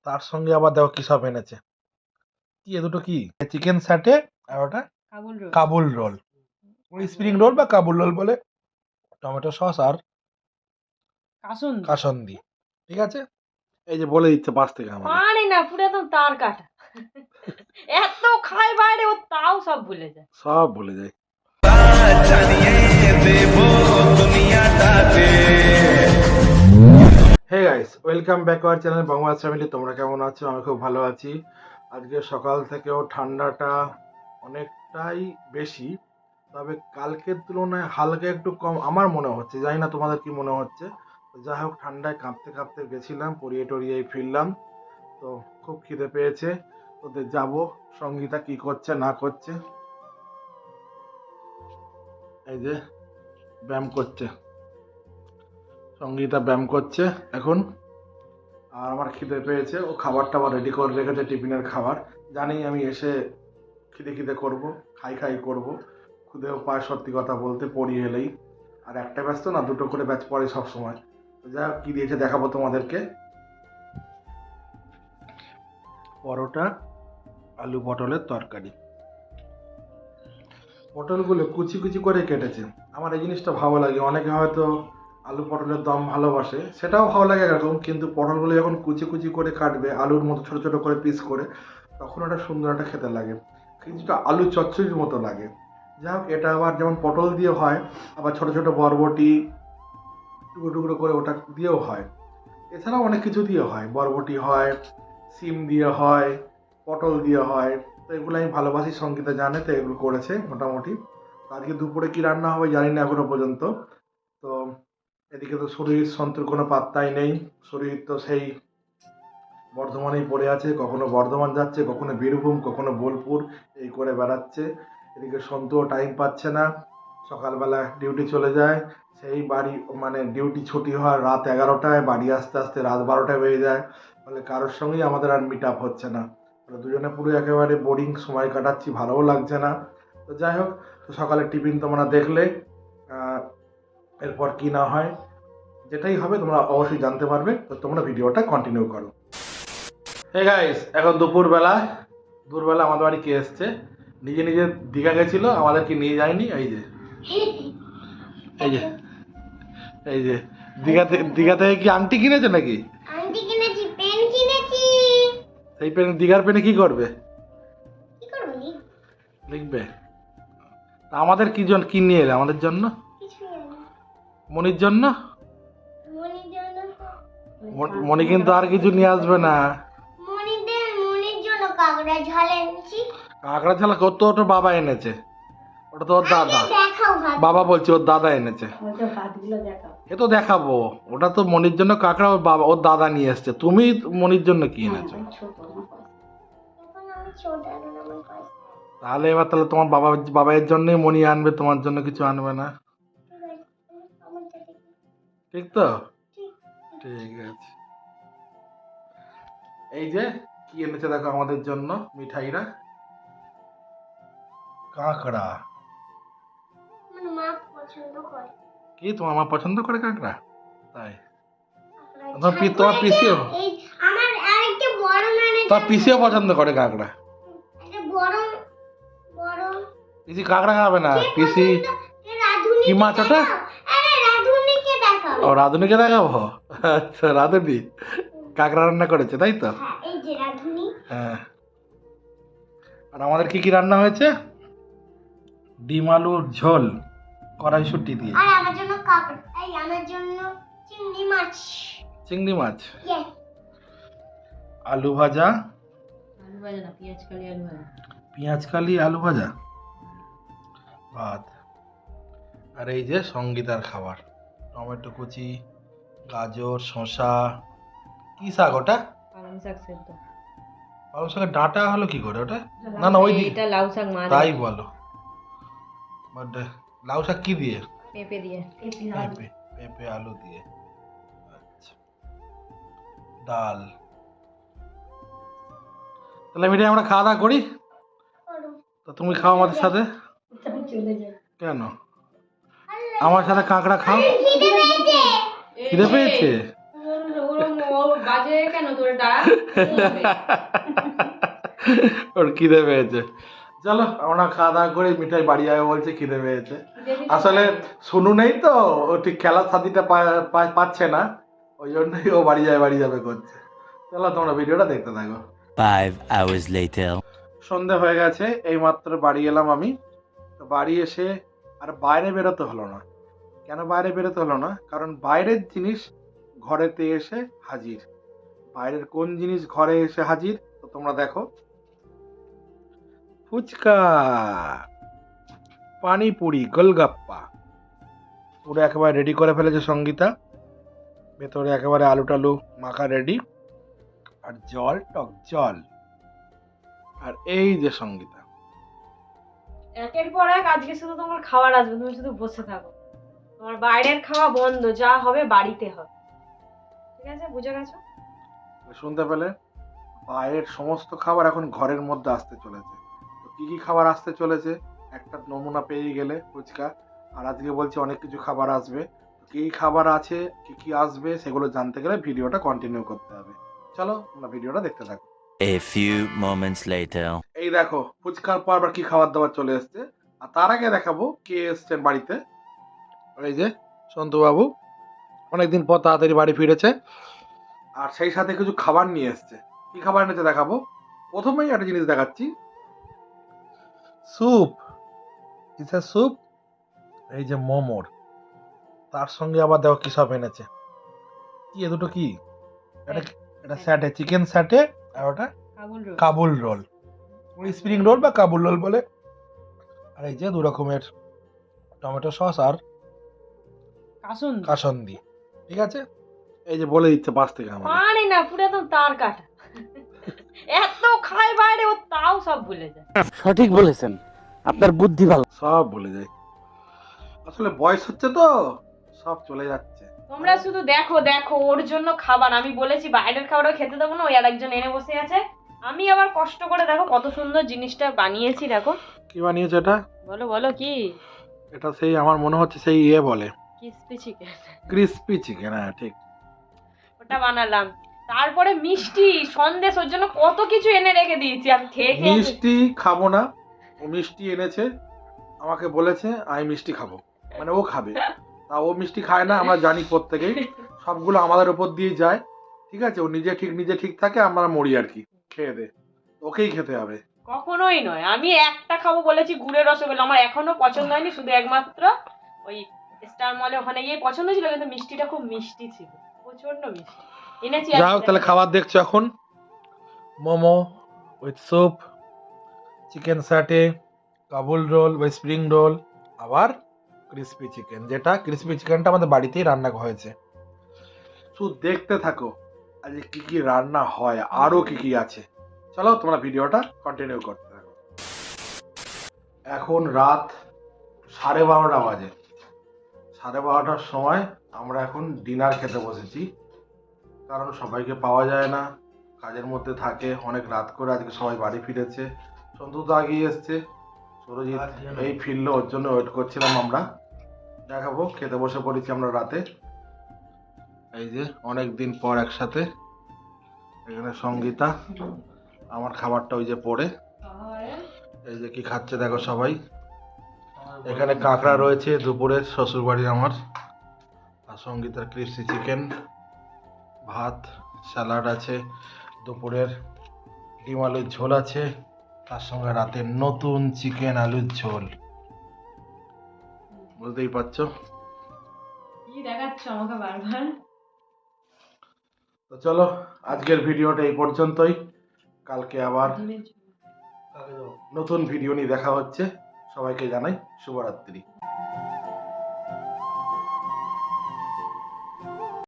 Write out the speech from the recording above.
তার সঙ্গে আবার দেখো কি সব এনেছে। কি এ দুটো কি? চিকেন স্যাটে আর ওটা কাবুল রোল, ওই স্প্রিং রোল বা কাবুল রোল বলে, টমেটো সস আর কাসন্দি। ঠিক আছে, এই যে বলে দিচ্ছে পাশ থেকে আমাকে। পারে না, পুরো একদম তার কাটা। এত খায় বাইরে, ও তাও সব ভুলে যায়। সব ভুলে যাই। Hey guys, welcome back our channel Bangladesh family. তোমরা কেমন আছো? আমি খুব ভালো আছি। আজকে সকাল থেকেও ঠান্ডাটা অনেকটাই বেশি, তবে কালকের তুলনায় হালকা একটু কম আমার মনে হচ্ছে, জানি না তোমাদের কি মনে হচ্ছে। যাই হোক, ঠান্ডায় কাঁপতে কাঁপতে গেছিলাম, পরিয়ে টরিয়ে ফিরলাম। তো খুব খিদে পেয়েছে, ওদের যাবো। সঙ্গীতা কি করছে না করছে, এই যে ব্যায়াম করছে, সঙ্গীতা ব্যায়াম করছে এখন। আর আমার খিদে পেয়েছে, ও খাবার টাবার রেডি করে রেখেছে, টিফিনের খাবার। জানি আমি এসে খিদে খিদে করবো, খাই খাই করবো। খুদেও পায় সত্যি কথা বলতে, পড়ি এলেই। আর একটা ব্যাচ তো না, দুটো করে ব্যাচ পড়ে সবসময়। যা কি দিয়েছে দেখাবো তোমাদেরকে। পরোটা, আলু পটলের তরকারি। পটলগুলো কুচি কুচি করে কেটেছে। আমার এই জিনিসটা ভালো লাগে। অনেকে হয়তো আলু পটলের দম ভালোবাসে, সেটাও ভালো লাগে এরকম, কিন্তু পটলগুলো যখন কুচি কুচি করে কাটবে আলুর মতো ছোট ছোট করে পিস করে, তখন ওটা সুন্দর একটা খেতে লাগে, কিছুটা আলু চচ্চড়ির মতো লাগে। যাই হোক, এটা আবার যেমন পটল দিয়ে হয়, আবার ছোট ছোট বরবটি টুকরো টুকরো করে ওটা দিয়েও হয়। এছাড়াও অনেক কিছু দিয়ে হয়, বরবটি হয়, সিম দিয়ে হয়, পটল দিয়ে হয়। তো এগুলো আমি ভালোবাসি, সঙ্গীতা জানে, তো এগুলো করেছে মোটামুটি। তো আজকে দুপুরে কি রান্না হবে জানি না এখনো পর্যন্ত। তো এদিকে তো শরীর সন্তুর কোনো পাত্তাই নেই। শরীর তো সেই বর্ধমানেই পড়ে আছে, কখনো বর্ধমান যাচ্ছে, কখনো বীরভূম, কখনো বোলপুর, এই করে বেড়াচ্ছে। এদিকে সন্তুও টাইম পাচ্ছে না, সকালবেলা ডিউটি চলে যায়, সেই বাড়ি মানে ডিউটি ছুটি হয় রাত 11টায়, বাড়ি আসতে আসতে রাত 12টায় বেজে যায়। ফলে কারোর সঙ্গেই আমাদের আর মিট আপ হচ্ছে না। ফলে দুজনে পুরো একেবারে বোরিং সময় কাটাচ্ছি, ভালোও লাগছে না। তো যাই হোক, তো সকালের টিফিন তোমরা দেখলে, এরপর কি না হয় যেটাই হবে তোমরা অবশ্যই জানতে পারবে। তো তোমরা ভিডিওটা কন্টিনিউ করো। হে গাইস, এখন দুপুরবেলা আমাদের বাড়ি কে এসছে, নিজে নিজে দীঘা গেছিল, আমাদেরকে নিয়ে যায়নি। এই যে এই যে এই যে দীঘা থেকে কি আংটি কিনেছে নাকি? আংটি কিনেছি, পেন কিনেছি। সেই পেন, দীঘার পেনে কি করবে? কি করবি? লিখবে। তা আমাদের কি নিয়ে এলে আমাদের জন্য? কিছুই না। মনির জন্য? মনির জন্য? মনি কিন্তু আর কিছু নিয়ে আসবে না। মনির জন্য কাঁকড়া ঝাল এনেছি। কাঁকড়া ছাড়া কত, ওটা বাবা এনেছে, ওটা তো ওর দাদা। দেখাও ভাত। বাবা বলছে ওর দাদা এনেছে। এ তো দেখাবো, ওটা তো মনির জন্য কাঁকড়া, ওর বাবা ওর দাদা নিয়ে এসছে। তুমি মনির জন্য কি এনেছো? এখন আমি ছোট, এখন আমার কাছে। তাহলে তোমার বাবার জন্যই মনি আনবে, তোমার জন্য কিছু আনবে না। ঠিক তো? ঠিক আছে। এই যে কি এনেছে দেখো আমাদের জন্য মিঠাইরা। কাঁকড়া। আমার মা পছন্দ করে। কি তোমার মা পছন্দ করে কাঁকড়া? তাই? তোমার পিসিও, আমার আরেকটা বড় মানে তোর পিসিও পছন্দ করে কাঁকড়া। একটা বড় বড় পিসি কাঁকড়া খাবে না। পিসি রাধুনি কি মাছ ওটা? আরে রাধুনিকে দেখাও। ও, রাধুনিকে দেখাবো। আচ্ছা, রাধুনি কাঁকড়া রান্না করেছে, তাই তো? হ্যাঁ, এই যে রাধুনি। হ্যাঁ। আর আমাদের কি কি রান্না হয়েছে? ডিম আলুর ঝোল কড়াইশুঁটি দিয়ে। আর আমার জন্য কাঁকড়া, এই আমার জন্য চিংড়ি মাছ। চিংড়ি মাছ। ইয়েস। আলু ভাজা। আলু ভাজা না, পেঁয়াজ কালি আলু ভাজা। পেঁয়াজ কালি আলু ভাজা, ভাত। আর এই যে সঙ্গীতার খাবার, টমেটো কুচি, গাজর, শসা। কি শাক ওটা? পালং শাক সেদ্ধ। পালং শাকের ডাঁটা হলো কি করে ওটা? না না, ওই এটা লাউ শাক মাছ। তাই বলো। বাট লাউ শাক কি দিয়ে? পেঁপে দিয়ে। পেঁপে আলু দিয়ে। আচ্ছা, ডাল। তাহলে মিটাই আমরা খাওয়া দাওয়া করি। তো তুমি খাও আমাদের সাথে। চলে যায় কেন? আমার সাথে কাঁকড়া খাও। খিদে পেয়েছে। খিদে পেয়েছে? বাজে কেন তোর দাঁড়া ওর খিদে পেয়েছে। চলো আমরা খাওয়া দাওয়া করে মিঠাই বাড়ি যাবে বলছে, খিদে পেয়েছে। আসলে শুনু নেই তো, ও ঠিক খেলার সাথীটা পাচ্ছে না, ওই জন্যই ও বাড়ি যাবে করছে। চলো তোমরা ভিডিওটা দেখতে থাকো। 5 hours later. সন্ধে হয়ে গেছে, এইমাত্র বাড়ি এলাম আমি। তো বাড়ি এসে আর বাইরে বেরোতে হলো না। কেন বাইরে বেরোতে হলো না? কারণ বাইরের জিনিস ঘরেতে এসে হাজির। বাইরের কোন জিনিস ঘরে এসে হাজির তো তোমরা দেখো। ফুচকা, পানিপুরি, গোলগাপ্পা পুরো একেবারে রেডি করে ফেলেছে সঙ্গীতা। ভেতরে একেবারে আলু টালু মাখা রেডি, আর জল, টক জল। আর এই যে সঙ্গীতা, একের পর এক আজকে শুধু তোমার খাবার আসবে, তুমি শুধু বসে থাকো। তোমার বাইরের খাওয়া বন্ধ, যা হবে বাড়িতে হবে, ঠিক আছে? বুঝে গেছো? শুনতে পেলে? বাইরের সমস্ত খাবার এখন ঘরের মধ্যে আসতে চলেছে। তো কি কি খাবার আসতে চলেছে একটা নমুনা পেয়ে গেলে ফুচকা। আর আজকে বলছে অনেক কিছু খাবার আসবে। কি খাবার আছে, কি কি আসবে সেগুলো জানতে গেলে ভিডিওটা কন্টিনিউ করতে হবে। চলো আমরা ভিডিওটা দেখতে থাকো। A few moments later. এই দেখো ফুচকার পর আবার কি খাবার দাবার চলে এসছে। আর তার আগে দেখাবো কে এসছেন বাড়িতে। এই যে সন্তু বাবু অনেকদিন পর তাড়াতাড়ি বাড়ি ফিরেছে, আর সেই সাথে কিছু খাবার নিয়ে এসছে। কি খাবার এনেছে দেখাবো। প্রথমেই একটা জিনিস দেখাচ্ছি, স্যুপ। কিসের স্যুপ? এই যে মোমোর। তার সঙ্গে আবার দেখো কি সব এনেছে। কি এ দুটো কি? এটা স্যাটে, চিকেন স্যাটে, আর ওটা কাবুল রোল, স্প্রিং রোল বা কাবুল রোল বলে। আর এই যে দু রকমের টমেটো সস আর কাসন্দি। ঠিক আছে, এই যে বলে দিচ্ছে পাশ থেকে আমাদের। পারে না, পুরো একদম তার কাটা। এত খায় বাইরে, ও তাও সব ভুলে যায়। সঠিক বলেছেন, আপনার বুদ্ধি ভালো। সব বলে যায়, আসলে বয়স হচ্ছে তো সব চলে যাচ্ছে। তোমরা শুধু দেখো দেখো, ওর জন্য খাবার আমি বলেছি বাইরের খাবারও খেতে দেবো না, ওই আরেকজন এনে বসে আছে। আমি আবার কষ্ট করে দেখো কত সুন্দর জিনিসটা বানিয়েছি। দেখো কি বানিয়েছে এটা? বলো বলো কি? এটা সেই আমার মনে হচ্ছে সেই ইয়ে বলে ক্রিসপি চিকেন। ক্রিসপি চিকেন, হ্যাঁ ঠিক। ওটা বানালাম। তারপরে মিষ্টি, সন্দেশ, ওর জন্য কত কিছু এনে রেখে দিয়েছি। আমি খেয়ে খেয়ে মিষ্টি খাবো না, ও মিষ্টি এনেছে, আমাকে বলেছে আমি মিষ্টি খাবো, মানে ও খাবে। তা ও মিষ্টি খায় না, আমরা জানি প্রত্যেকেই। সবগুলো আমাদের উপর দিয়ে যায়, ঠিক আছে? ও নিজে ঠিক থাকে, আমরা মরি আর কি খেয়ে দে। ওকেই খেতে হবে। কখনোই নয়, আমি একটা খাবো বলেছি গুড়ের রসগোল্লা, আমার এখনো পছন্দ হয়নি, শুধু একমাত্র ওই স্টার মলে ওখানে গিয়ে পছন্দ ছিল, কিন্তু মিষ্টিটা খুব মিষ্টি ছিল, প্রচন্ড মিষ্টি এনেছি। যাই হোক, তাহলে খাবার দেখছো এখন। Momo with soup, chicken satay, Kabul roll বা স্প্রিং রোল, আবার ক্রিসপি চিকেন। যেটা ক্রিসপি চিকেনটা আমাদের বাড়িতেই রান্না হয়েছে। শুধু দেখতে থাকো আজকে কি কি রান্না হয়, আরো কি কি আছে। চলো তোমরা ভিডিওটা কন্টিনিউ করতে থাকো। এখন রাত 12:30 বাজে। 12:30টার সময় আমরা এখন ডিনার খেতে বসেছি, কারণ সবাইকে পাওয়া যায় না, কাজের মধ্যে থাকে, অনেক রাত করে আজকে সবাই বাড়ি ফিরেছে। সন্তু তো আগেই এসছে, সুরজিৎ এই ফিরলো, ওর জন্য ওয়েট করছিলাম আমরা। দেখাবো, খেতে বসে পড়েছি আমরা রাতে। এই যে অনেক দিন পর একসাথে। এখানে সঙ্গীতা, আমার খাবারটা ওই যে পড়ে। এই যে কি খাচ্ছে দেখো সবাই। এখানে কাঁকড়া রয়েছে দুপুরের, শ্বশুর বাড়ি আমার। আর সঙ্গীতার ক্রিসপি চিকেন, ভাত, স্যালাড আছে, দুপুরের ডিম আলুর ঝোল আছে, তার সঙ্গে রাতের নতুন চিকেন আলুর ঝোল। বুঝতেই পারছো। কি দেখাচ্ছ আমাকে বারবার? তো চলো আজকের ভিডিওটা এই পর্যন্তই। কালকে আবার নতুন ভিডিও নিয়ে দেখা হচ্ছে। সবাইকে জানাই শুভরাত্রি।